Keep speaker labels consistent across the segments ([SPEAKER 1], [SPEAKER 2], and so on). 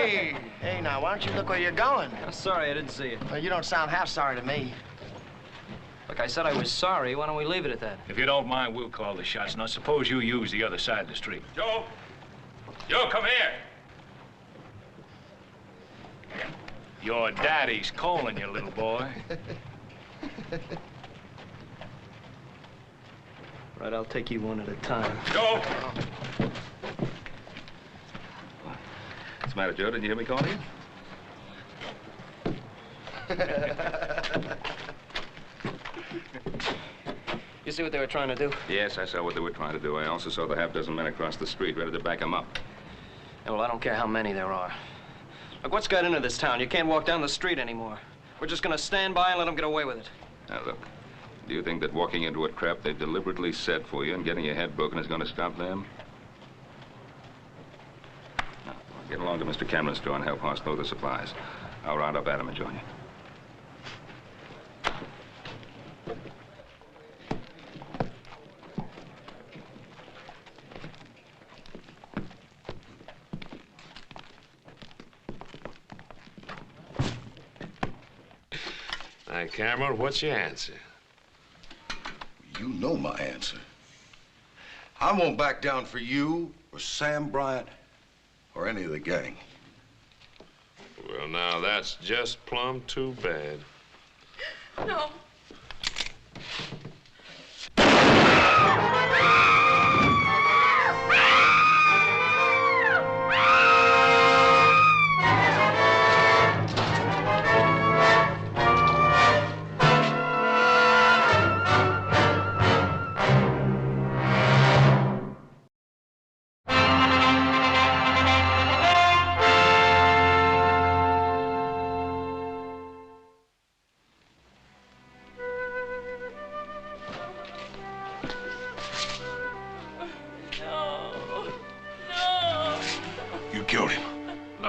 [SPEAKER 1] Hey! Hey, now, why don't you look where you're going?
[SPEAKER 2] I'm sorry, I didn't see you.
[SPEAKER 1] Well, you don't sound half sorry to me.
[SPEAKER 2] Look, I said I was sorry. Why don't we leave it at that?
[SPEAKER 3] If you don't mind, we'll call the shots. Now, suppose you use the other side of the street. Joe! Joe, come here! Your daddy's calling you, little boy.
[SPEAKER 2] Right, I'll take you one at a time.
[SPEAKER 3] Joe!
[SPEAKER 4] What's the matter, Joe? Didn't you hear me calling you?
[SPEAKER 2] You see what they were trying to do?
[SPEAKER 4] Yes, I saw what they were trying to do. I also saw the half-dozen men across the street ready to back them up.
[SPEAKER 2] Yeah, well, I don't care how many there are. Look, what's got into this town? You can't walk down the street anymore. We're just gonna stand by and let them get away with it.
[SPEAKER 4] Now, look, do you think that walking into a trap they deliberately set for you and getting your head broken is going to stop them? Now, get along to Mr. Cameron's store and help Hoss load the supplies. I'll round up Adam and join you.
[SPEAKER 5] Hi, Cameron, what's your answer?
[SPEAKER 6] You know my answer. I won't back down for you or Sam Bryant or any of the gang.
[SPEAKER 5] Well, now, that's just plumb too bad.
[SPEAKER 7] No.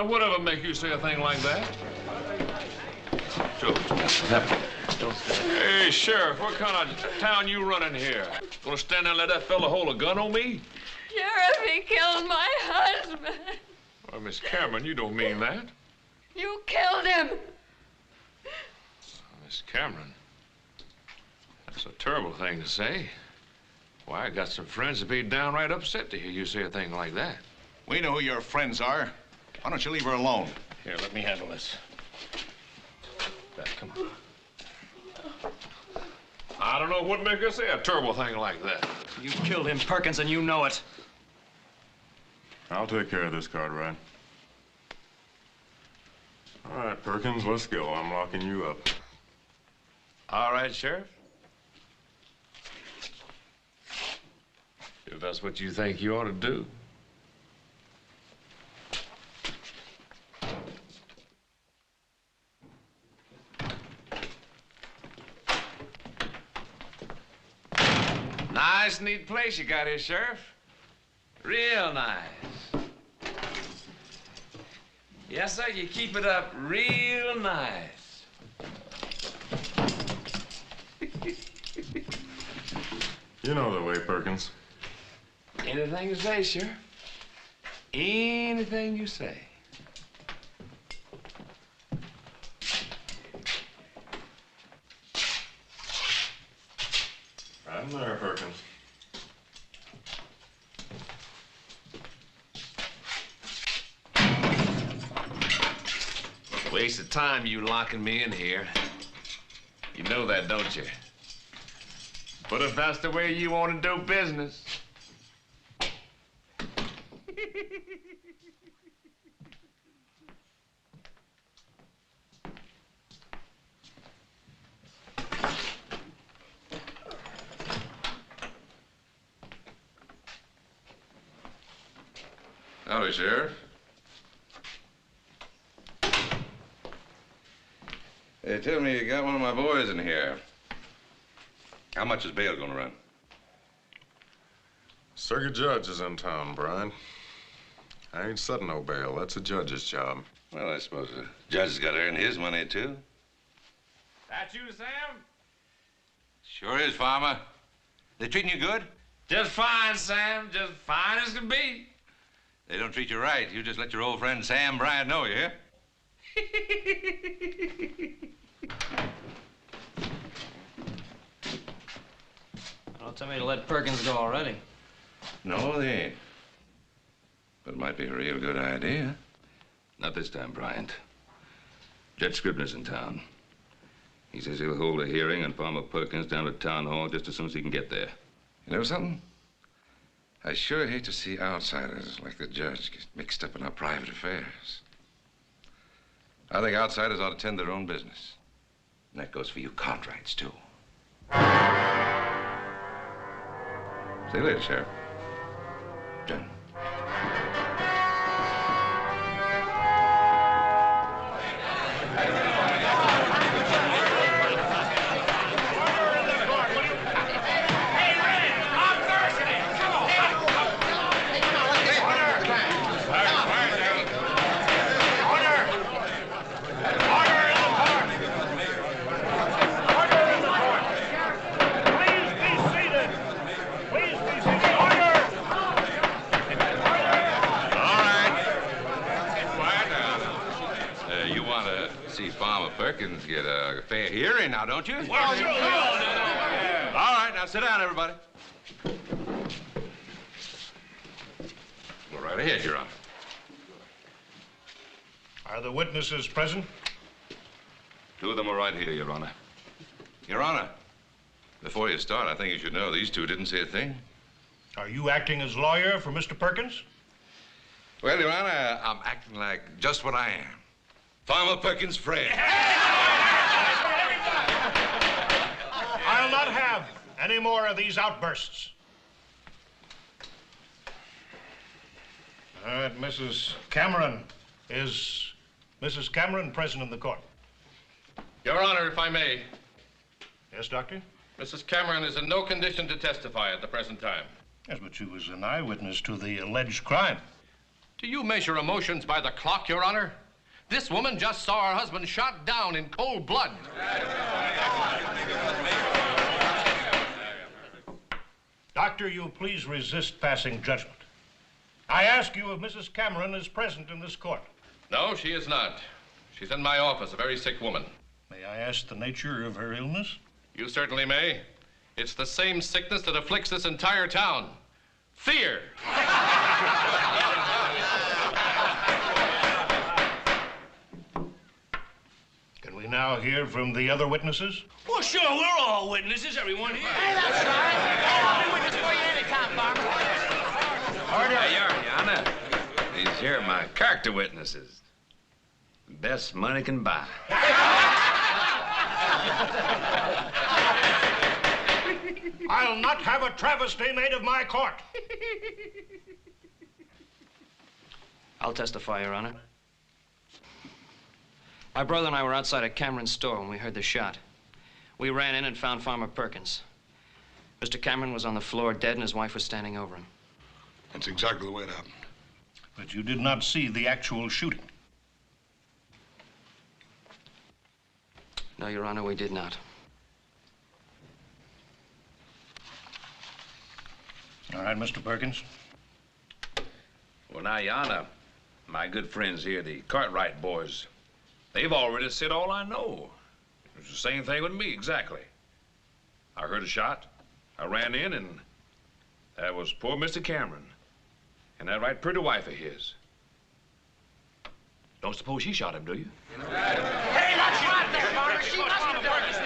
[SPEAKER 5] Whatever make you say a thing like that?
[SPEAKER 4] Joe, what's happening?
[SPEAKER 5] Hey, Sheriff, what kind of town you running here? Gonna stand there and let that fella hold a gun on me?
[SPEAKER 7] Sheriff, he killed my husband.
[SPEAKER 5] Well, Miss Cameron, you don't mean that.
[SPEAKER 7] You killed him.
[SPEAKER 5] Miss Cameron, that's a terrible thing to say. Why, I got some friends that'd be downright upset to hear you say a thing like that.
[SPEAKER 8] We know who your friends are. Why don't you leave her alone?
[SPEAKER 3] Here, let me handle this. Beth, come on.
[SPEAKER 5] I don't know what make her say a terrible thing like that.
[SPEAKER 2] You killed him, Perkins, and you know it.
[SPEAKER 9] I'll take care of this, Cartwright. All right, Perkins, let's go. I'm locking you up.
[SPEAKER 5] All right, Sheriff. If that's what you think you ought to do. Nice, neat place you got here, Sheriff. Real nice. Yes, sir, you keep it up real nice.
[SPEAKER 9] You know the way, Perkins.
[SPEAKER 5] Anything you say, Sheriff. Anything you say.
[SPEAKER 9] I'm there, Perkins.
[SPEAKER 5] Waste of time you locking me in here. You know that, don't you? But if that's the way you want to do business.
[SPEAKER 4] Howdy, Sheriff. They tell me you got one of my boys in here. How much is bail gonna run?
[SPEAKER 9] Circuit judge is in town, Brian. I ain't setting no bail. That's a judge's job.
[SPEAKER 4] Well, I suppose the judge has got to earn his money, too.
[SPEAKER 5] That you, Sam?
[SPEAKER 4] Sure is, Farmer. They treating you good?
[SPEAKER 5] Just fine, Sam. Just fine as can be.
[SPEAKER 10] They don't treat you right. You just let your old friend Sam Bryant know, you hear?
[SPEAKER 2] Don't tell me to let Perkins go already.
[SPEAKER 10] No, they ain't. But it might be a real good idea.
[SPEAKER 4] Not this time, Bryant. Judge Scribner's in town. He says he'll hold a hearing on Farmer Perkins down at Town Hall just as soon as he can get there.
[SPEAKER 10] You know something? I sure hate to see outsiders like the judge get mixed up in our private affairs. I think outsiders ought to tend their own business. And that goes for you Cartwrights, too. See you later, Sheriff. Jen. Perkins get a fair hearing now, don't you?
[SPEAKER 3] Well, sure.
[SPEAKER 10] All right, now sit down, everybody. Go right ahead, Your Honor.
[SPEAKER 8] Are the witnesses present?
[SPEAKER 4] Two of them are right here, Your Honor.
[SPEAKER 10] Your Honor, before you start, I think you should know these two didn't say a thing.
[SPEAKER 8] Are you acting as lawyer for Mr. Perkins?
[SPEAKER 10] Well, Your Honor, I'm acting like just what I am. Farmer Perkins' friend.
[SPEAKER 8] I'll not have any more of these outbursts. All right, Mrs. Cameron. Is Mrs. Cameron present in the court?
[SPEAKER 11] Your Honor, if I may.
[SPEAKER 8] Yes, Doctor?
[SPEAKER 11] Mrs. Cameron is in no condition to testify at the present time.
[SPEAKER 8] Yes, but she was an eyewitness to the alleged crime.
[SPEAKER 11] Do you measure emotions by the clock, Your Honor? This woman just saw her husband shot down in cold blood.
[SPEAKER 8] Doctor, you'll please resist passing judgment. I ask you if Mrs. Cameron is present in this court.
[SPEAKER 11] No, she is not. She's in my office, a very sick woman.
[SPEAKER 8] May I ask the nature of her illness?
[SPEAKER 11] You certainly may. It's the same sickness that afflicts this entire town. Fear.
[SPEAKER 8] Can we now hear from the other witnesses?
[SPEAKER 3] Well, sure, we're all witnesses, everyone here.
[SPEAKER 1] Hey, that's right. Hey, I'll be witness for you anytime, Farmer.
[SPEAKER 5] Order, Your Honor. These here are my character witnesses. Best money can buy.
[SPEAKER 8] I'll not have a travesty made of my court.
[SPEAKER 2] I'll testify, Your Honor. My brother and I were outside a Cameron store when we heard the shot. We ran in and found Farmer Perkins. Mr. Cameron was on the floor dead and his wife was standing over him.
[SPEAKER 6] That's exactly the way it happened.
[SPEAKER 8] But you did not see the actual shooting.
[SPEAKER 2] No, Your Honor, we did not.
[SPEAKER 8] All right, Mr. Perkins.
[SPEAKER 5] Well, now, Your Honor, my good friends here, the Cartwright boys, they've already said all I know. It's the same thing with me, exactly. I heard a shot. I ran in, and that was poor Mr. Cameron. And that right pretty wife of his. Don't suppose she shot him, do you?
[SPEAKER 1] Hey, that's right there, Farmer. She must have done it.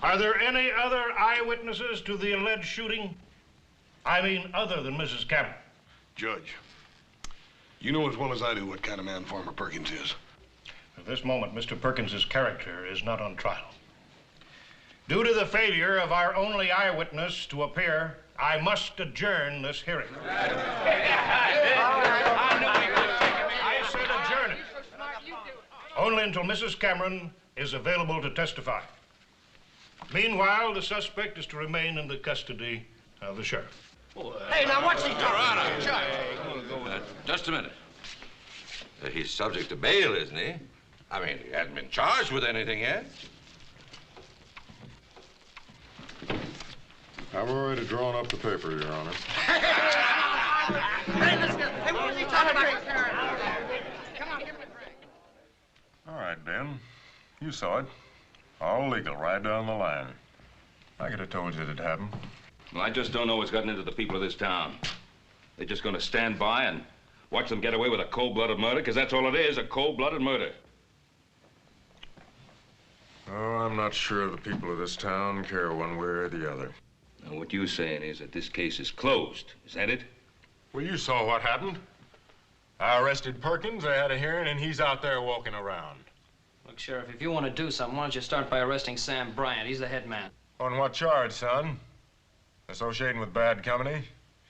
[SPEAKER 8] Are there any other eyewitnesses to the alleged shooting? I mean, other than Mrs. Cameron.
[SPEAKER 6] Judge, you know as well as I do what kind of man Farmer Perkins is.
[SPEAKER 8] At this moment, Mr. Perkins's character is not on trial. Due to the failure of our only eyewitness to appear, I must adjourn this hearing. I said adjourn it. Only until Mrs. Cameron is available to testify. Meanwhile, the suspect is to remain in the custody of the sheriff.
[SPEAKER 1] Hey, now what's he talking about, Judge?
[SPEAKER 10] Just a minute. He's subject to bail, isn't he? I mean, he hasn't been charged with anything yet.
[SPEAKER 9] I've already drawn up the paper, Your Honor.
[SPEAKER 1] Hey, let's go. Hey, what was he talking about? Come on, give him a drink.
[SPEAKER 9] All right, Ben. You saw it. All legal, right down the line. I could have told you it'd happen.
[SPEAKER 4] Well, I just don't know what's gotten into the people of this town. They're just going to stand by and watch them get away with a cold-blooded murder, because that's all it is, a cold-blooded murder.
[SPEAKER 9] Oh, I'm not sure the people of this town care one way or the other.
[SPEAKER 4] Now, what you're saying is that this case is closed. Is that it?
[SPEAKER 9] Well, you saw what happened. I arrested Perkins, I had a hearing, and he's out there walking around.
[SPEAKER 2] Look, Sheriff, if you want to do something, why don't you start by arresting Sam Bryant? He's the head man.
[SPEAKER 9] On what charge, son? Associating with bad company?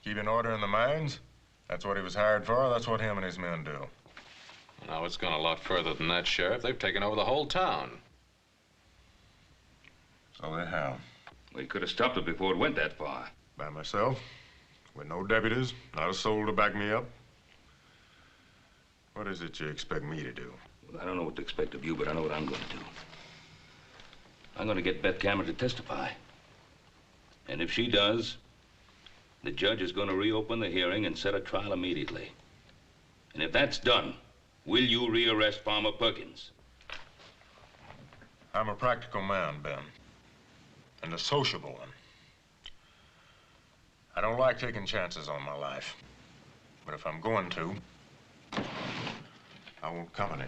[SPEAKER 9] Keeping order in the mines? That's what he was hired for. That's what him and his men do.
[SPEAKER 11] No, it's gone a lot further than that, Sheriff. They've taken over the whole town.
[SPEAKER 9] So they have.
[SPEAKER 4] Well, you could have stopped it before it went that far.
[SPEAKER 9] By myself, with no deputies, not a soul to back me up. What is it you expect me to do?
[SPEAKER 4] Well, I don't know what to expect of you, but I know what I'm going to do. I'm going to get Beth Cameron to testify. And if she does, the judge is going to reopen the hearing and set a trial immediately. And if that's done, will you rearrest Farmer Perkins?
[SPEAKER 9] I'm a practical man, Ben. And a sociable one. I don't like taking chances on my life. But if I'm going to, I want company.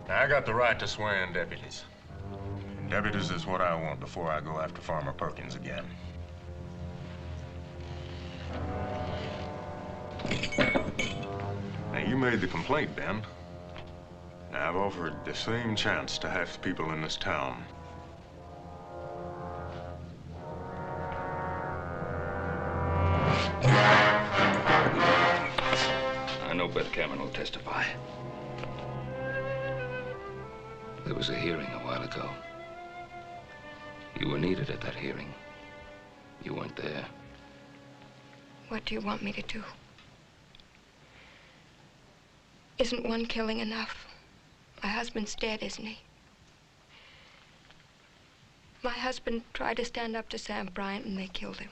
[SPEAKER 9] Now, I got the right to swear in deputies. And deputies is what I want before I go after Farmer Perkins again. Now, you made the complaint, Ben. Now, I've offered the same chance to half the people in this town.
[SPEAKER 4] I know Beth Cameron will testify. There was a hearing a while ago. You were needed at that hearing. You weren't there.
[SPEAKER 7] What do you want me to do? Isn't one killing enough? My husband's dead, isn't he? My husband tried to stand up to Sam Bryant and they killed him.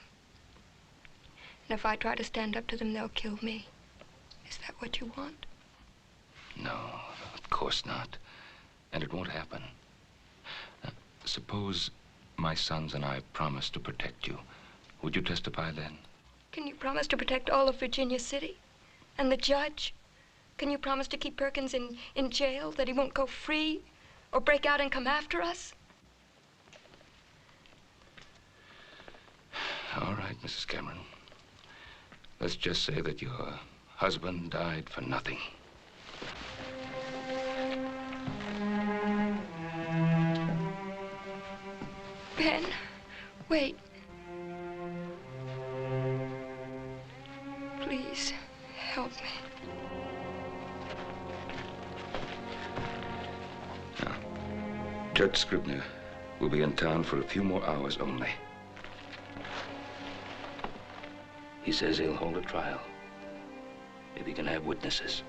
[SPEAKER 7] And if I try to stand up to them, they'll kill me. Is that what you want?
[SPEAKER 4] No, of course not. And it won't happen. Suppose my sons and I promise to protect you. Would you testify then?
[SPEAKER 7] Can you promise to protect all of Virginia City? And the judge? Can you promise to keep Perkins in jail, that he won't go free or break out and come after us?
[SPEAKER 4] All right, Mrs. Cameron. Let's just say that your husband died for nothing.
[SPEAKER 7] Ben, wait. Please, help me.
[SPEAKER 4] Now, Judge Scribner will be in town for a few more hours only. He says he'll hold a trial if he can have witnesses.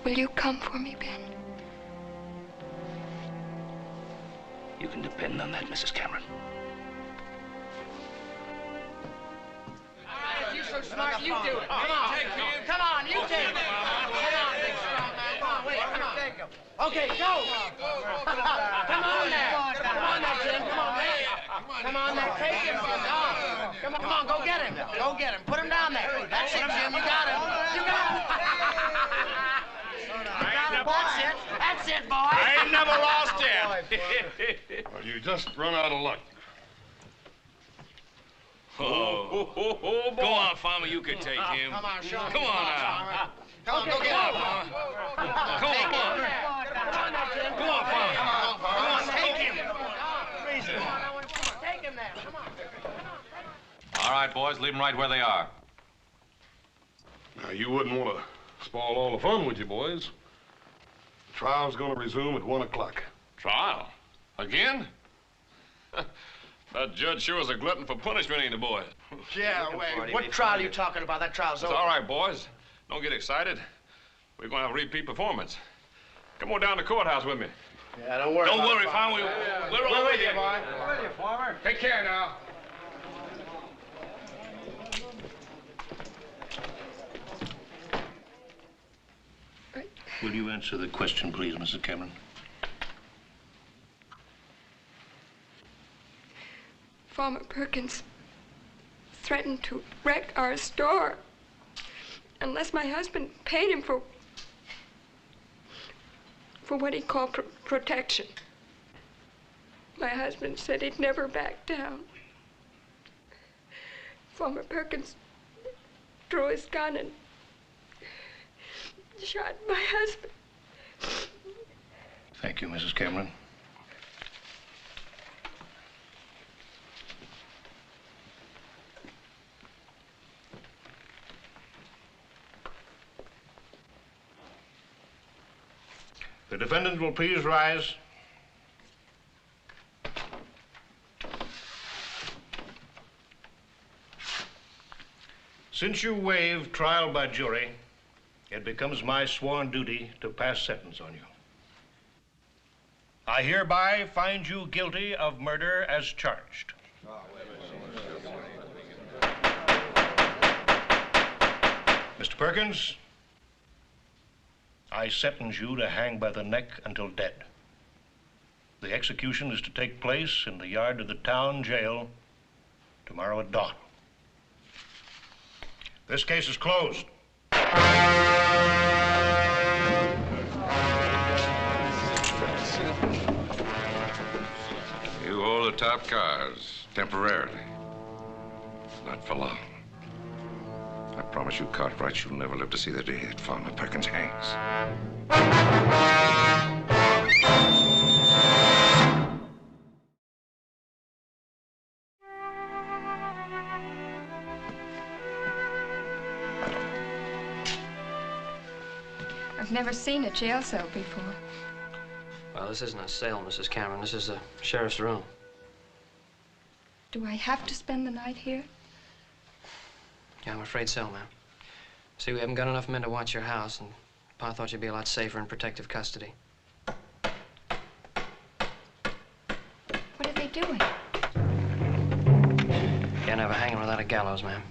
[SPEAKER 7] Will you come for me, Ben?
[SPEAKER 4] You can depend on that, Mrs. Cameron.
[SPEAKER 1] You're so smart, you do it. Come on. Come on, you take him. Come on, big strong man. Come on, wait, come on. Take him. Okay, go. Come on there. Come on there, Jim. Come on, man. Come on there, take him. Come on, go get him. Go get him. Put him down there. That's it, Jim. You got him. You got him. That's it, boy.
[SPEAKER 3] I ain't never lost yet.
[SPEAKER 9] Well, you just run out of luck.
[SPEAKER 3] Oh, go on, Farmer. You can take him.
[SPEAKER 1] Come on, Sean.
[SPEAKER 3] Come on now.
[SPEAKER 1] Come on, go get him.
[SPEAKER 3] Come on,
[SPEAKER 1] Come on, Jim.
[SPEAKER 3] Come on, Farmer.
[SPEAKER 1] Come on, take him. Take him there. Come on.
[SPEAKER 11] All right, boys, leave them right where they are.
[SPEAKER 12] Now, you wouldn't want to spoil all the fun, would you, boys? The trial's going to resume at 1 o'clock.
[SPEAKER 3] Trial? Again? That judge sure is a glutton for punishment, ain't he, boys?
[SPEAKER 1] Yeah, wait. What trial are you talking about? That trial's
[SPEAKER 3] It's
[SPEAKER 1] over.
[SPEAKER 3] all right, boys. Don't get excited.
[SPEAKER 12] We're going to have a repeat performance. Come on down to the courthouse with me.
[SPEAKER 1] Yeah, don't worry.
[SPEAKER 12] Don't worry, Farmer. We're all with you,
[SPEAKER 1] boy. We're with you, Farmer.
[SPEAKER 11] Take care now.
[SPEAKER 8] Will you answer the question, please, Mrs. Cameron?
[SPEAKER 7] Farmer Perkins threatened to wreck our store unless my husband paid him for what he called protection. My husband said he'd never back down. Farmer Perkins drew his gun and shot my husband.
[SPEAKER 8] Thank you, Mrs. Cameron. The defendant will please rise. Since you waive trial by jury, it becomes my sworn duty to pass sentence on you. I hereby find you guilty of murder as charged. Mr. Perkins, I sentence you to hang by the neck until dead. The execution is to take place in the yard of the town jail tomorrow at dawn. This case is closed.
[SPEAKER 10] You hold the top cars, temporarily. Not for long. I promise you, Cartwright, you'll never live to see the day that Farmer Perkins hangs.
[SPEAKER 7] I've never seen a jail cell before.
[SPEAKER 2] Well, this isn't a cell, Mrs. Cameron. This is the sheriff's room.
[SPEAKER 7] Do I have to spend the night here?
[SPEAKER 2] Yeah, I'm afraid so, ma'am. See, we haven't got enough men to watch your house, and Pa thought you'd be a lot safer in protective custody.
[SPEAKER 7] What are they doing?
[SPEAKER 2] Can't have a hanging without a gallows, ma'am.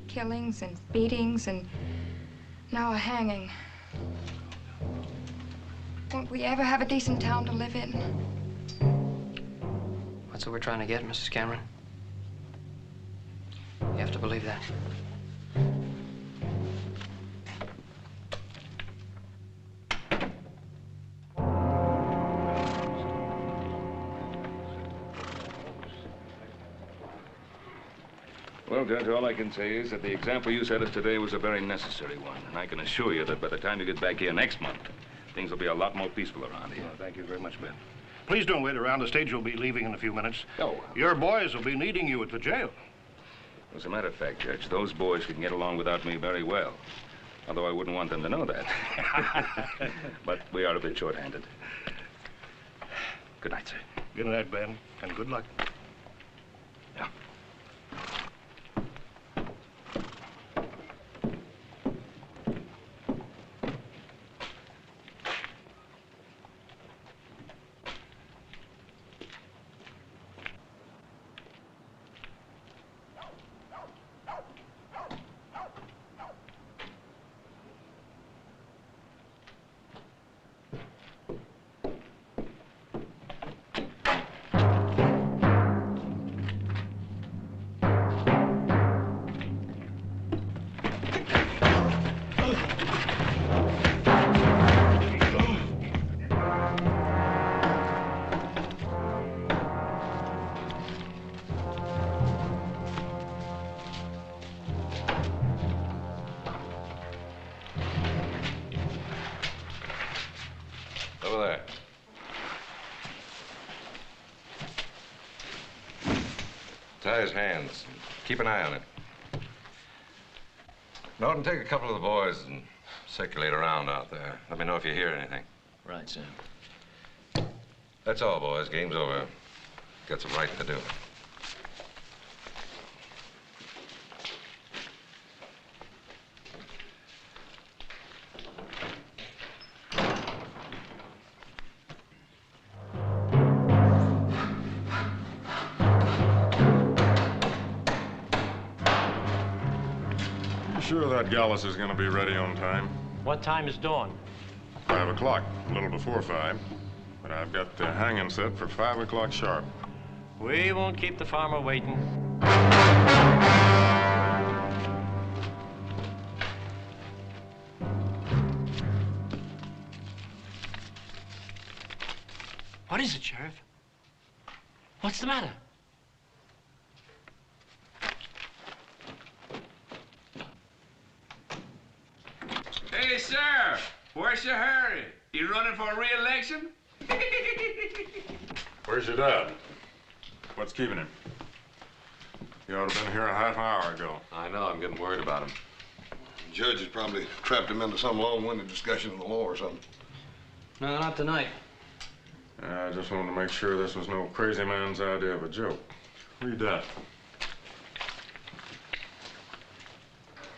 [SPEAKER 7] Killings and beatings and now a hanging. Won't we ever have a decent town to live in?
[SPEAKER 2] That's what we're trying to get, Mrs. Cameron. You have to believe that.
[SPEAKER 4] Well, Judge, all I can say is that the example you set us today was a very necessary one. And I can assure you that by the time you get back here next month, things will be a lot more peaceful around here.
[SPEAKER 8] Oh, thank you very much, Ben. Please don't wait around. The stage will be leaving in a few minutes.
[SPEAKER 4] Oh.
[SPEAKER 8] Your boys will be needing you at the jail.
[SPEAKER 4] As a matter of fact, Judge, those boys can get along without me very well. Although I wouldn't want them to know that. But we are a bit short-handed. Good night, sir.
[SPEAKER 8] Good night, Ben, and good luck.
[SPEAKER 4] Yeah.
[SPEAKER 10] Over there. Tie his hands. Keep an eye on it. Norton, take a couple of the boys and circulate around out there. Let me know if you hear anything.
[SPEAKER 2] Right, Sam.
[SPEAKER 10] That's all, boys. Game's over. Got some writing to do.
[SPEAKER 9] sure that Gallus is going to be ready on time.
[SPEAKER 13] What time is dawn?
[SPEAKER 9] 5 o'clock, a little before 5. But I've got the hanging set for 5 o'clock sharp.
[SPEAKER 13] We won't keep the farmer waiting.
[SPEAKER 1] What is it, Sheriff? What's the matter?
[SPEAKER 5] Hey, sir, where's your hurry? You running for re-election?
[SPEAKER 9] Where's your dad? What's keeping him? He ought to have been here a half hour ago.
[SPEAKER 10] I know, I'm getting worried about him.
[SPEAKER 6] The judge has probably trapped him into some long-winded discussion of the law or something.
[SPEAKER 2] No, not tonight.
[SPEAKER 9] I just wanted to make sure this was no crazy man's idea of a joke. Read that.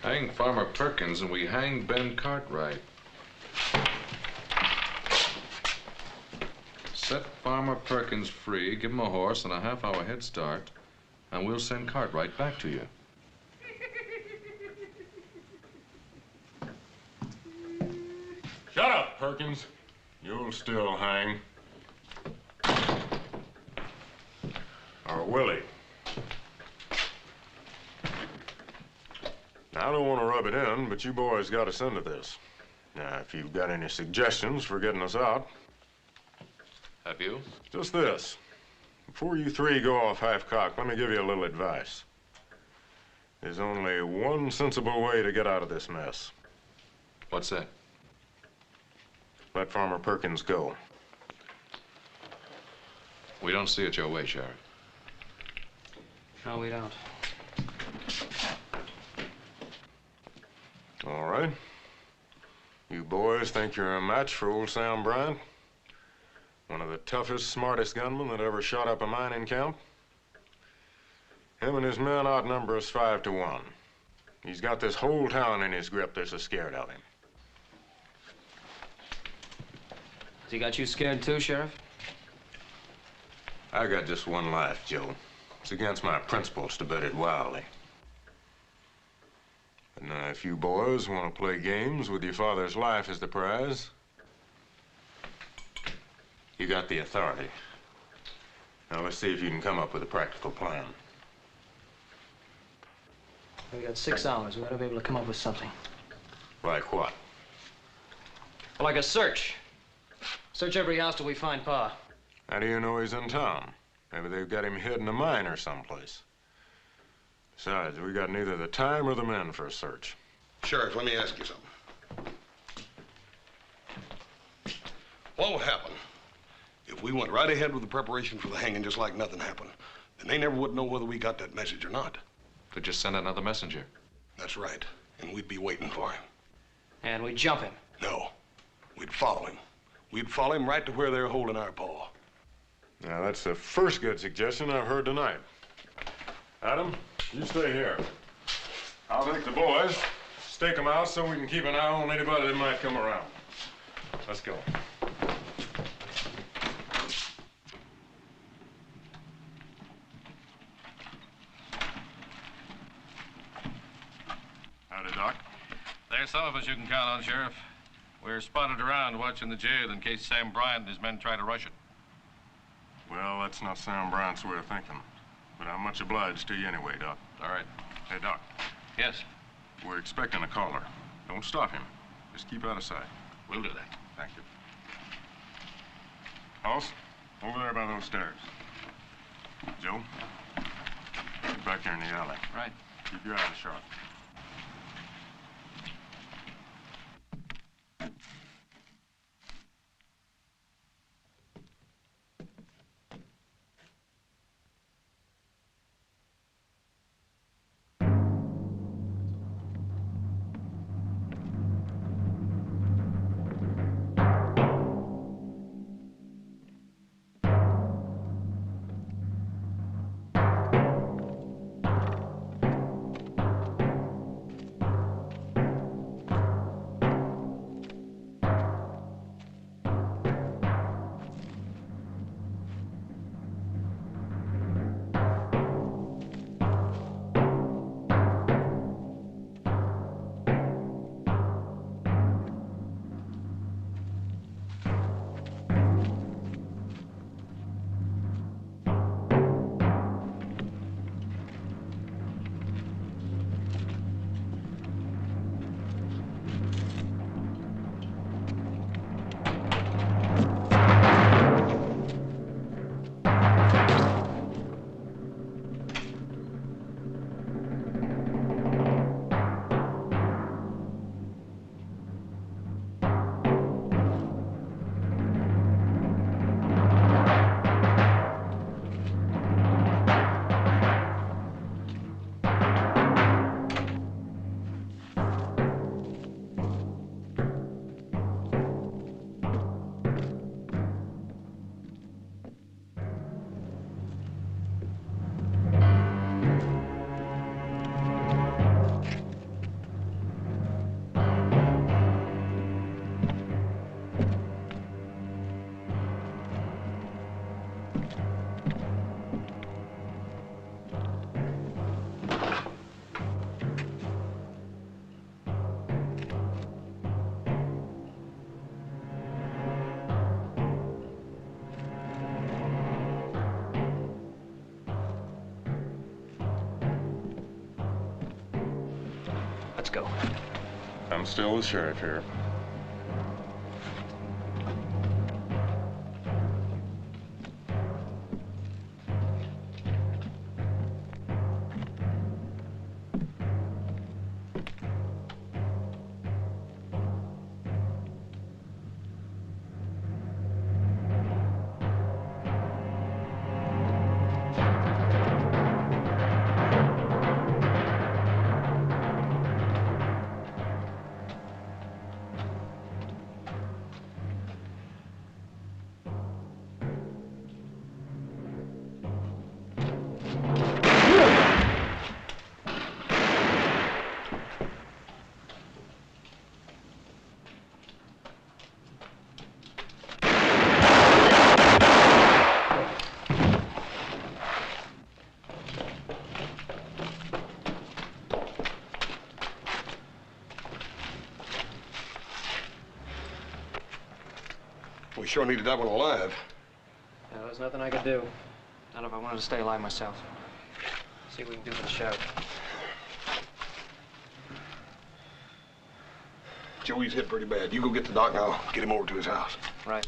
[SPEAKER 5] Hang Farmer Perkins and we hang Ben Cartwright. Set Farmer Perkins free, give him a horse and a half-hour head start, and we'll send Cartwright back to you.
[SPEAKER 9] Shut up, Perkins. You'll still hang. Or will he? Now, I don't want to rub it in, but you boys got us into this. Now, if you've got any suggestions for getting us out.
[SPEAKER 5] Have you?
[SPEAKER 9] Just this. Before you three go off half-cocked, let me give you a little advice. There's only one sensible way to get out of this mess.
[SPEAKER 5] What's that?
[SPEAKER 9] Let Farmer Perkins go.
[SPEAKER 5] We don't see it your way, Sheriff.
[SPEAKER 2] No, we don't.
[SPEAKER 9] All right. You boys think you're a match for old Sam Bryant? One of the toughest, smartest gunmen that ever shot up a mining camp? Him and his men outnumber us 5 to 1. He's got this whole town in his grip. They're so scared of him.
[SPEAKER 2] Has he got you scared too, Sheriff?
[SPEAKER 9] I got just one life, Joe. It's against my principles to bet it wildly. But now, if you boys want to play games with your father's life as the prize, you got the authority. Now, let's see if you can come up with a practical plan.
[SPEAKER 2] We got 6 hours. We ought to be able to come up with something.
[SPEAKER 9] Like what?
[SPEAKER 2] Like a search. Search every house till we find Pa.
[SPEAKER 9] How do you know he's in town? Maybe they've got him hid in a mine or someplace. Besides, we got neither the time or the men for a search.
[SPEAKER 6] Sheriff, let me ask you something. What will happen if we went right ahead with the preparation for the hanging just like nothing happened? Then they never would know whether we got that message or not.
[SPEAKER 5] Could just send another messenger.
[SPEAKER 6] That's right. And we'd be waiting for him.
[SPEAKER 2] And we jump him.
[SPEAKER 6] No. We'd follow him. We'd follow him right to where they're holding our paw.
[SPEAKER 9] Now, that's the first good suggestion I've heard tonight. Adam, you stay here. I'll take the boys, stake them out so we can keep an eye on anybody that might come around. Let's go. Howdy, Doc.
[SPEAKER 11] There's some of us you can count on, Sheriff. We're spotted around watching the jail in case Sam Bryant and his men try to rush it.
[SPEAKER 9] Well, that's not Sam Bryant's way of thinking. But I'm much obliged to you anyway, Doc.
[SPEAKER 11] All right.
[SPEAKER 9] Hey, Doc.
[SPEAKER 11] Yes,
[SPEAKER 9] We're expecting a caller. Don't stop him. Just keep out of sight.
[SPEAKER 11] we'll do that.
[SPEAKER 9] Thank you. Hoss, over there by those stairs. Joe, get back here in the alley.
[SPEAKER 2] Right.
[SPEAKER 9] Keep your eyes sharp.
[SPEAKER 2] Let's go.
[SPEAKER 9] I'm still the sheriff here.
[SPEAKER 12] We sure needed that one alive.
[SPEAKER 2] Yeah, there's nothing I could do. Not if I wanted to stay alive myself. See what we can do for the sheriff.
[SPEAKER 12] Joey's hit pretty bad. You go get the doc and I'll get him over to his house.
[SPEAKER 2] Right.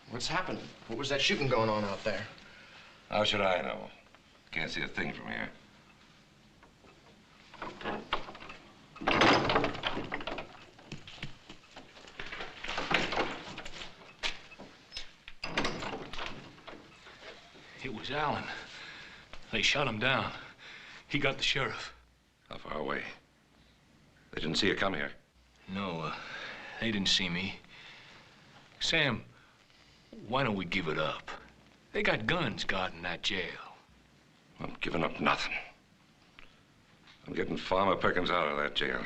[SPEAKER 14] What's happened? What was that shooting going on out there?
[SPEAKER 10] How should I know? Can't see a thing from here.
[SPEAKER 3] It was Allen. They shot him down. He got the sheriff.
[SPEAKER 10] How far away? They didn't see you come here?
[SPEAKER 3] No, they didn't see me. Sam, why don't we give it up? They got guns guarding that jail.
[SPEAKER 10] I'm giving up nothing. I'm getting Farmer Perkins out of that jail.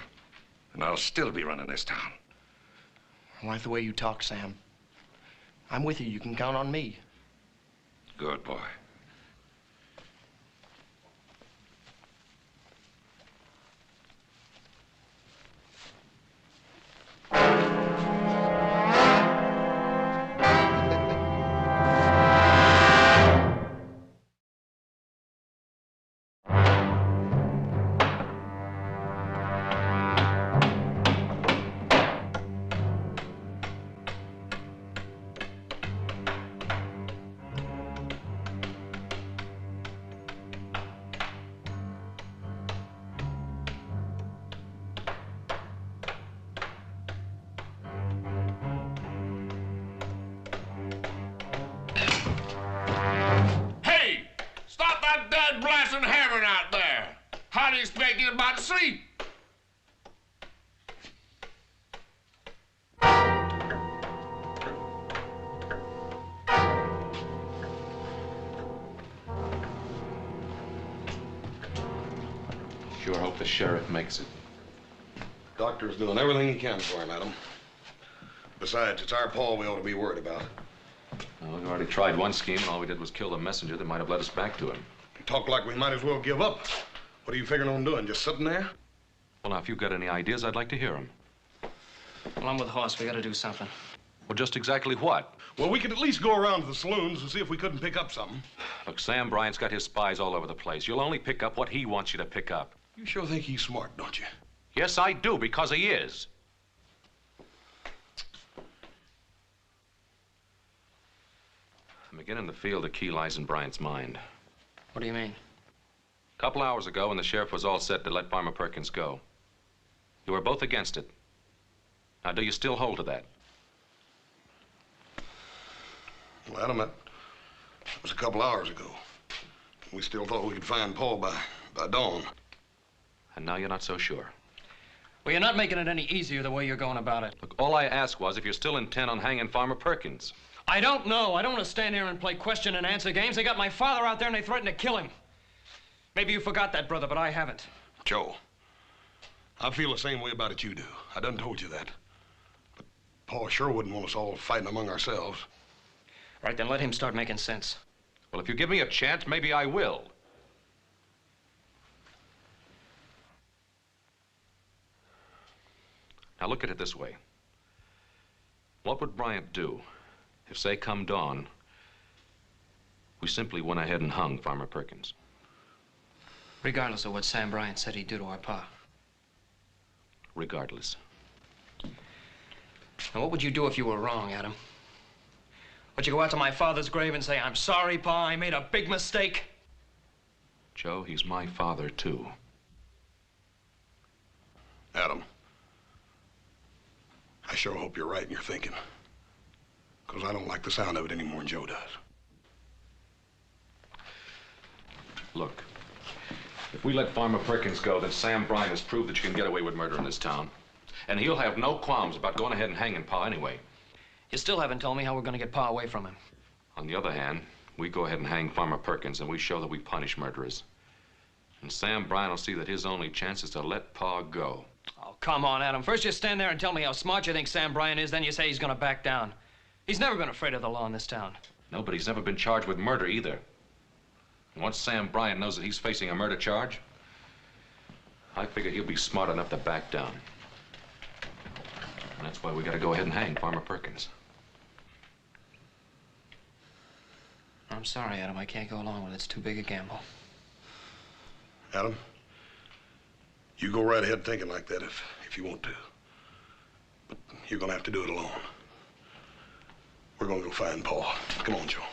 [SPEAKER 10] And I'll still be running this town.
[SPEAKER 14] I like the way you talk, Sam. I'm with you. You can count on me.
[SPEAKER 10] Good boy.
[SPEAKER 5] Sleep.
[SPEAKER 11] Sure hope the sheriff makes it.
[SPEAKER 12] Doctor's doing everything he can for him, Adam. Besides, it's our Paul we ought to be worried about.
[SPEAKER 11] Well, we already tried one scheme, and all we did was kill the messenger that might have led us back to him.
[SPEAKER 12] You talk like we might as well give up. What are you figuring on doing? Just sitting there?
[SPEAKER 11] Well, now, if you've got any ideas, I'd like to hear them.
[SPEAKER 2] Well, I'm with Hoss. We gotta do something.
[SPEAKER 11] Well, just exactly what?
[SPEAKER 12] Well, we could at least go around to the saloons and see if we couldn't pick up something.
[SPEAKER 11] Look, Sam Bryant's got his spies all over the place. You'll only pick up what he wants you to pick up.
[SPEAKER 12] You sure think he's smart, don't you?
[SPEAKER 11] Yes, I do, because he is. I'm beginning to feel the key lies in Bryant's mind.
[SPEAKER 2] What do you mean?
[SPEAKER 11] A couple hours ago, when the sheriff was all set to let Farmer Perkins go, you were both against it. Now, do you still hold to that?
[SPEAKER 12] Well, Adam, that was a couple hours ago. We still thought we could find Paul by dawn.
[SPEAKER 11] And now you're not so sure.
[SPEAKER 2] Well, you're not making it any easier the way you're going about it.
[SPEAKER 11] Look, all I asked was if you're still intent on hanging Farmer Perkins.
[SPEAKER 2] I don't know. I don't want to stand here and play question and answer games. They got my father out there and they threatened to kill him. Maybe you forgot that, brother, but I haven't.
[SPEAKER 12] Joe, I feel the same way about it you do. I done told you that. But Pa sure wouldn't want us all fighting among ourselves.
[SPEAKER 2] Right, then let him start making sense.
[SPEAKER 11] Well, if you give me a chance, maybe I will. Now look at it this way. What would Bryant do if, say, come dawn, we simply went ahead and hung Farmer Perkins?
[SPEAKER 2] Regardless of what Sam Bryant said he'd do to our pa.
[SPEAKER 11] Regardless.
[SPEAKER 2] Now, what would you do if you were wrong, Adam? Would you go out to my father's grave and say, "I'm sorry, Pa, I made a big mistake"?
[SPEAKER 11] Joe, he's my father, too.
[SPEAKER 12] Adam, I sure hope you're right in your thinking. Because I don't like the sound of it any more than Joe does.
[SPEAKER 11] Look, if we let Farmer Perkins go, then Sam Bryant has proved that you can get away with murder in this town. And he'll have no qualms about going ahead and hanging Pa anyway.
[SPEAKER 2] You still haven't told me how we're going to get Pa away from him.
[SPEAKER 11] On the other hand, we go ahead and hang Farmer Perkins, and we show that we punish murderers. And Sam Bryant will see that his only chance is to let Pa go.
[SPEAKER 2] Oh, come on, Adam. First you stand there and tell me how smart you think Sam Bryant is, then you say he's going to back down. He's never been afraid of the law in this town.
[SPEAKER 11] No, but he's never been charged with murder either. And once Sam Bryant knows that he's facing a murder charge, I figure he'll be smart enough to back down. And that's why we got to go ahead and hang Farmer Perkins.
[SPEAKER 2] I'm sorry, Adam. I can't go along with it. It's too big a gamble.
[SPEAKER 12] Adam, you go right ahead thinking like that if you want to. But you're going to have to do it alone. We're going to go find Pa. Come on, Joe.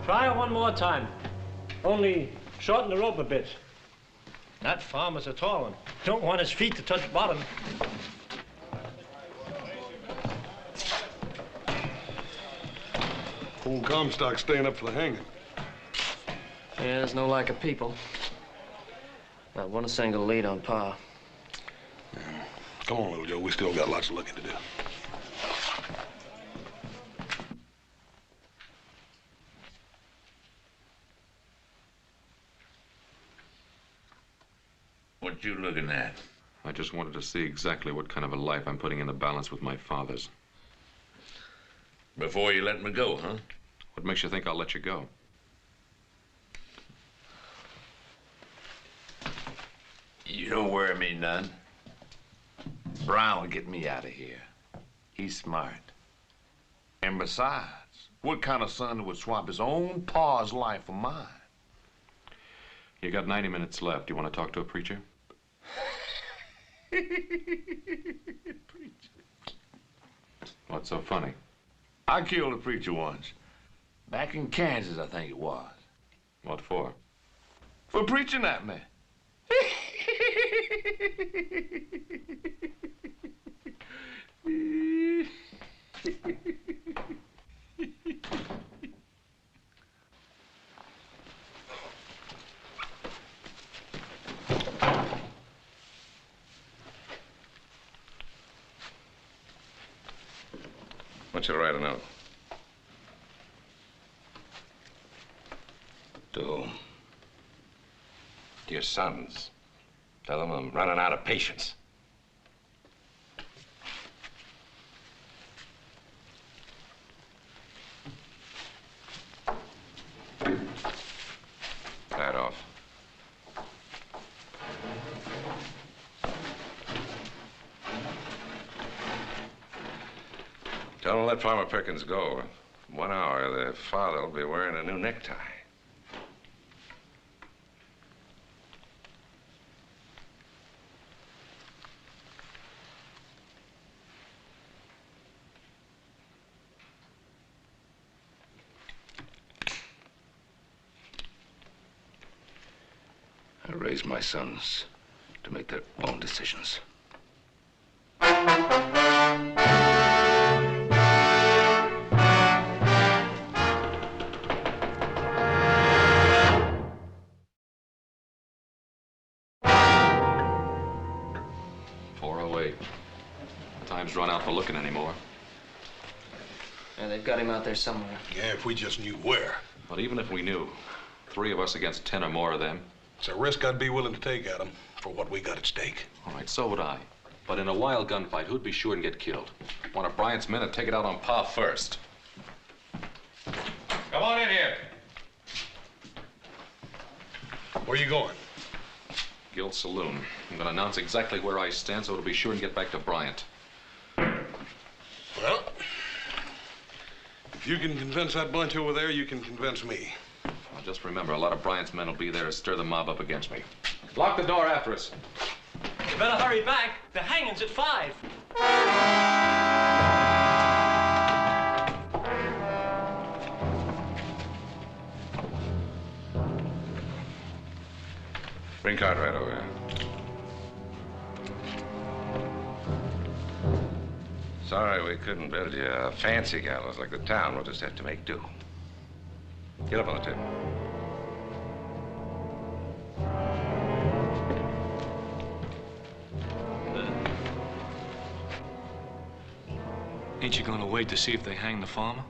[SPEAKER 13] Try it one more time. Only shorten the rope a bit. That farmer's a tall one. Don't want his feet to touch bottom.
[SPEAKER 12] Old Comstock staying up for the hanging.
[SPEAKER 2] Yeah, there's no lack of people. Not one single lead on Pa.
[SPEAKER 12] Yeah. Come on, little Joe. We still got lots of looking to do.
[SPEAKER 5] What you looking at?
[SPEAKER 11] I just wanted to see exactly what kind of a life I'm putting in the balance with my father's.
[SPEAKER 5] Before you let me go, huh?
[SPEAKER 11] What makes you think I'll let you go?
[SPEAKER 5] You don't worry me none. Brahm will get me out of here. He's smart. And besides, what kind of son would swap his own pa's life for mine?
[SPEAKER 11] You got 90 minutes left. You want to talk to a preacher? What's so funny?
[SPEAKER 5] I killed a preacher once. Back in Kansas, I think it was.
[SPEAKER 11] What for?
[SPEAKER 5] For preaching at me.
[SPEAKER 10] Want you to write a note.
[SPEAKER 4] To whom?
[SPEAKER 10] To your sons. Tell them I'm running out of patience. That off. Tell them to let Farmer Perkins go. In 1 hour, their father will be wearing a new necktie. I raised my sons to make their own decisions.
[SPEAKER 11] time's run out for looking anymore.
[SPEAKER 2] Yeah, they've got him out there somewhere.
[SPEAKER 12] Yeah, if we just knew where.
[SPEAKER 11] But even if we knew, 3 of us against 10 or more of them.
[SPEAKER 12] It's a risk I'd be willing to take, Adam, for what we got at stake.
[SPEAKER 11] All right, so would I. But in a wild gunfight, who'd be sure and get killed? One of Bryant's men would take it out on Pa first. Come on in here.
[SPEAKER 12] Where you going?
[SPEAKER 11] Guild Saloon. I'm going to announce exactly where I stand so it'll be sure and get back to Bryant.
[SPEAKER 12] Well, if you can convince that bunch over there, you can convince me.
[SPEAKER 11] Well, just remember, a lot of Bryant's men will be there to stir the mob up against me. Lock the door after us.
[SPEAKER 13] You better hurry back. The hanging's at 5.
[SPEAKER 10] Bring Cartwright over here. Sorry we couldn't build you a fancy gallows like the town. We'll just have to make do. Get up on the table.
[SPEAKER 3] Ain't you gonna wait to see if they hang the farmer?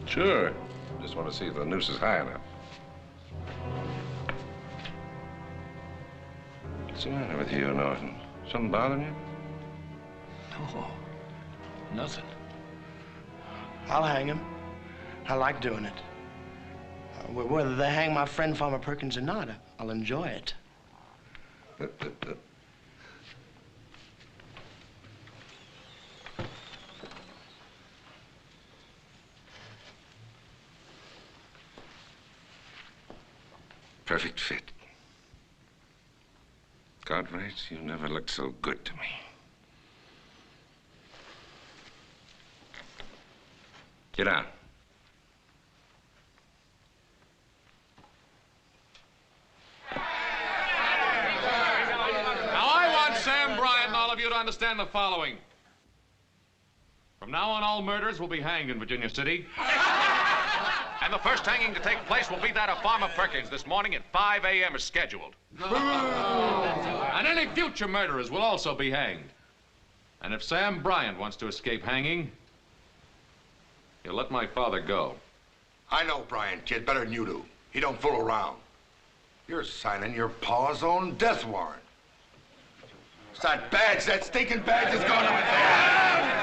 [SPEAKER 10] Sure. Just want to see if the noose is high enough. What's the matter with you, Norton? Something bothering you?
[SPEAKER 3] No, nothing.
[SPEAKER 14] I'll hang him. I like doing it. Whether they hang my friend Farmer Perkins or not, I'll enjoy it.
[SPEAKER 10] Perfect fit. Cartwright, you never looked so good to me. Get down.
[SPEAKER 11] Now, I want Sam Bryant and all of you to understand the following. From now on, all murders will be hanged in Virginia City. And the first hanging to take place will be that of Farmer Perkins this morning at 5 a.m. as scheduled. And any future murderers will also be hanged. And if Sam Bryant wants to escape hanging, he'll let my father go.
[SPEAKER 6] I know Bryant, kid, better than you do. He don't fool around. You're signing your pa's own death warrant. It's that badge, that stinking badge is going up there.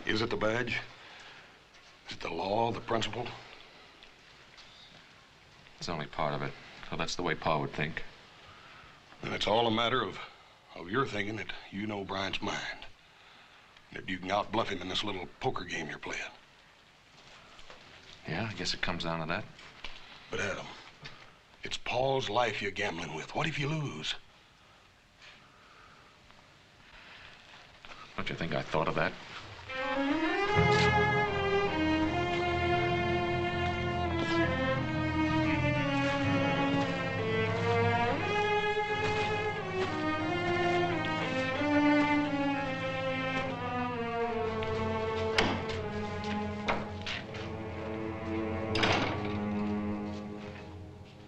[SPEAKER 12] Is it the badge? Is it the law, the principle?
[SPEAKER 11] It's only part of it. So that's the way Pa would think.
[SPEAKER 12] And it's all a matter of your thinking that you know Bryant's mind. And that you can outbluff him in this little poker game you're playing.
[SPEAKER 11] Yeah, I guess it comes down to that.
[SPEAKER 12] But Adam, it's Paul's life you're gambling with. What if you lose?
[SPEAKER 11] Don't you think I thought of that?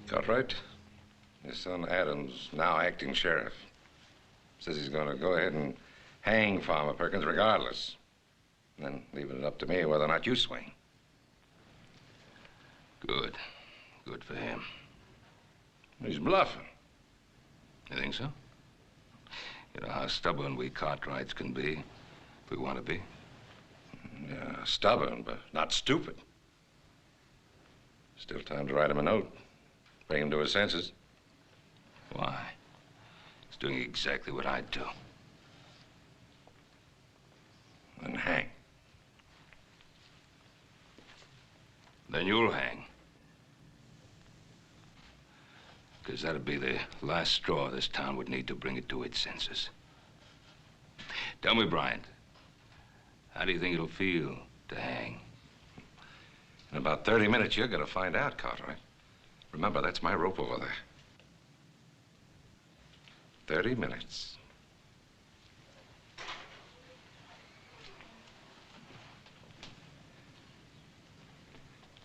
[SPEAKER 10] Cartwright, your son Adam's now acting sheriff. Says he's going to go ahead and hang Farmer Perkins regardless. And then leaving it up to me whether or not you swing.
[SPEAKER 4] Good. Good for him.
[SPEAKER 10] He's bluffing.
[SPEAKER 4] You think so? You know how stubborn we Cartwrights can be, if we want to be.
[SPEAKER 10] Yeah, stubborn, but not stupid. Still time to write him a note. Bring him to his senses.
[SPEAKER 4] Why? He's doing exactly what I'd do.
[SPEAKER 10] And hang.
[SPEAKER 4] Then you'll hang. Because that'd be the last straw this town would need to bring it to its senses. Tell me, Bryant, how do you think it'll feel to hang?
[SPEAKER 10] In about 30 minutes, you're going to find out, Cartwright. Remember, that's my rope over there. 30 minutes.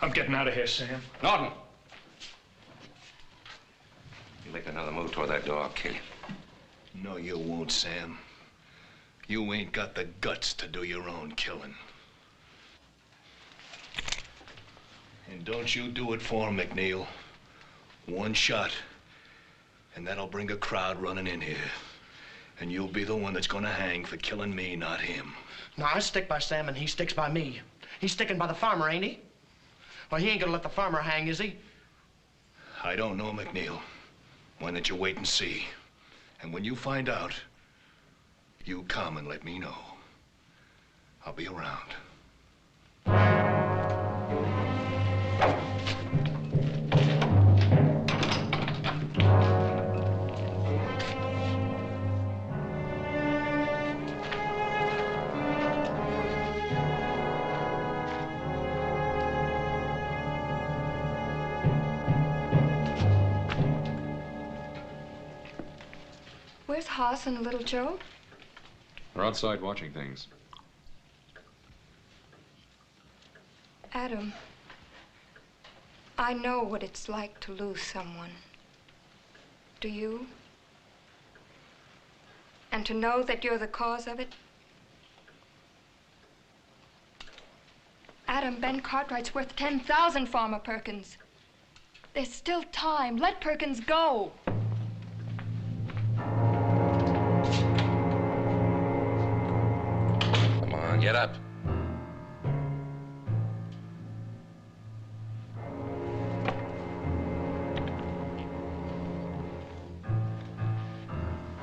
[SPEAKER 3] I'm getting out of here, Sam.
[SPEAKER 10] Norton! You make another move toward that door, I'll kill you.
[SPEAKER 3] No, you won't, Sam. You ain't got the guts to do your own killing. And don't you do it for him, McNeil. One shot, and that'll bring a crowd running in here. And you'll be the one that's gonna hang for killing me, not him.
[SPEAKER 14] No, I stick by Sam and he sticks by me. He's sticking by the farmer, ain't he? Well, he ain't gonna let the farmer hang, is he?
[SPEAKER 3] I don't know, McNeil. Why don't you wait and see? And when you find out, you come and let me know. I'll be around.
[SPEAKER 7] Where's Hoss and Little Joe?
[SPEAKER 11] We're outside watching things.
[SPEAKER 7] Adam, I know what it's like to lose someone. Do you? And to know that you're the cause of it? Adam, Ben Cartwright's worth 10,000, Farmer Perkins. There's still time. Let Perkins go.
[SPEAKER 10] Come on, get up.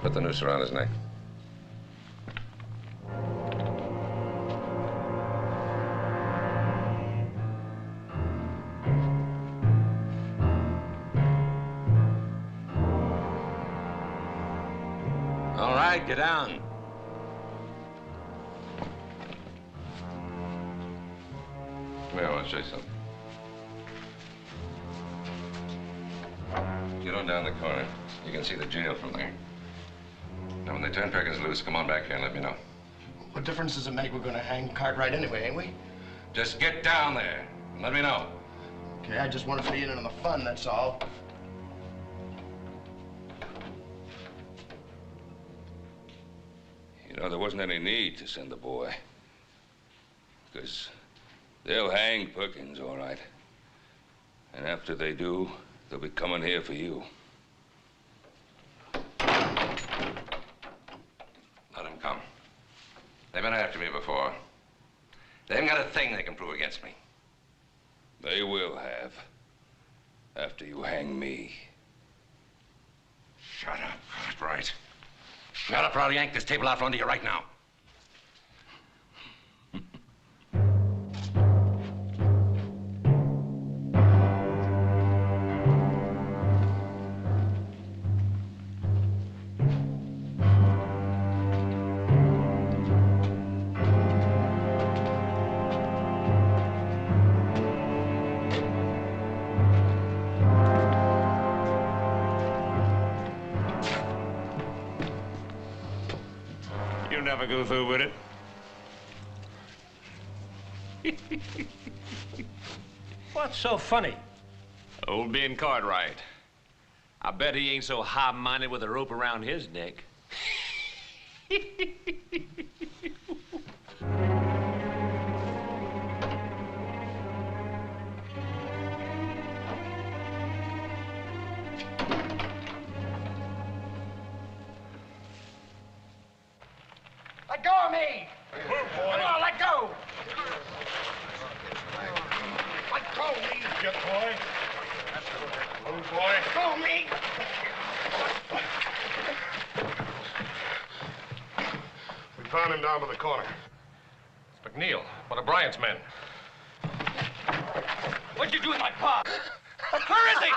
[SPEAKER 10] Put the noose around his neck.
[SPEAKER 4] All right, get down.
[SPEAKER 10] Come here, I want to show you something. Get on down the corner. You can see the jail from there. Now, when they turn Perkins loose, come on back here and let me know.
[SPEAKER 14] What difference does it make? We're gonna hang Cartwright anyway, ain't we?
[SPEAKER 10] Just get down there and let me know.
[SPEAKER 14] Okay, I just want to be in on the fun, that's all.
[SPEAKER 4] You know, there wasn't any need to send the boy. Because they'll hang Perkins, all right. And after they do, they'll be coming here for you.
[SPEAKER 10] Let them come. They've been after me before. They haven't got a thing they can prove against me.
[SPEAKER 4] They will have. After you hang me.
[SPEAKER 10] Shut up, Cartwright. Shut up, or I'll yank this table out from under you right now.
[SPEAKER 11] Never go through with it.
[SPEAKER 13] What's so funny?
[SPEAKER 11] Old Ben Cartwright. I bet he ain't so high-minded with a rope around his neck.
[SPEAKER 14] Let go of me! Come on, let go! Let go of me!
[SPEAKER 8] Get boy. Move, boy.
[SPEAKER 14] Let go of me!
[SPEAKER 8] We found him down by the corner.
[SPEAKER 15] It's McNeil, one of Bryant's men.
[SPEAKER 14] What'd you do with my pa? Where is he?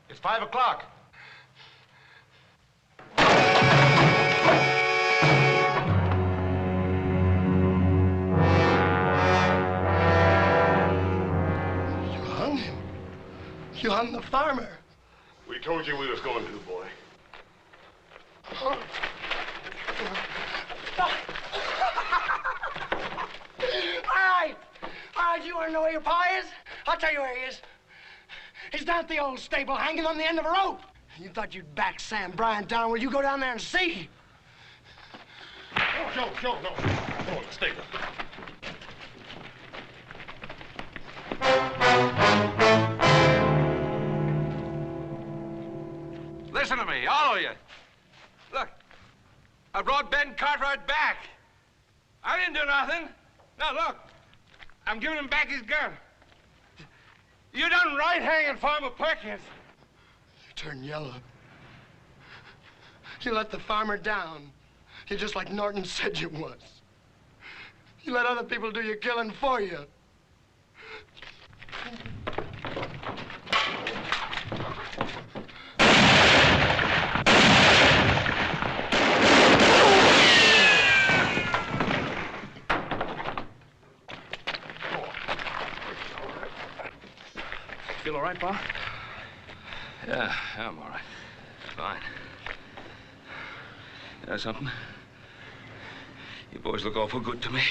[SPEAKER 15] It's 5 o'clock.
[SPEAKER 14] You hung the farmer.
[SPEAKER 8] We told you we was going to, boy.
[SPEAKER 14] All right, you are to know where your pa is? I'll tell you where he is. He's down at the old stable, hanging on the end of a rope. You thought you'd back Sam Bryant down. Well, you go down there and see.
[SPEAKER 15] Oh, Joe, no. Go in the stable.
[SPEAKER 16] Listen to me, all of you. Look, I brought Ben Cartwright back. I didn't do nothing. Now, look, I'm giving him back his gun. You done right hanging Farmer Perkins.
[SPEAKER 14] You turned yellow. You let the farmer down. You're just like Norton said you was. You let other people do your killing for you.
[SPEAKER 2] Feel all right, Pa?
[SPEAKER 4] Yeah, I'm all right. Fine. You know something? You boys look awful good to me.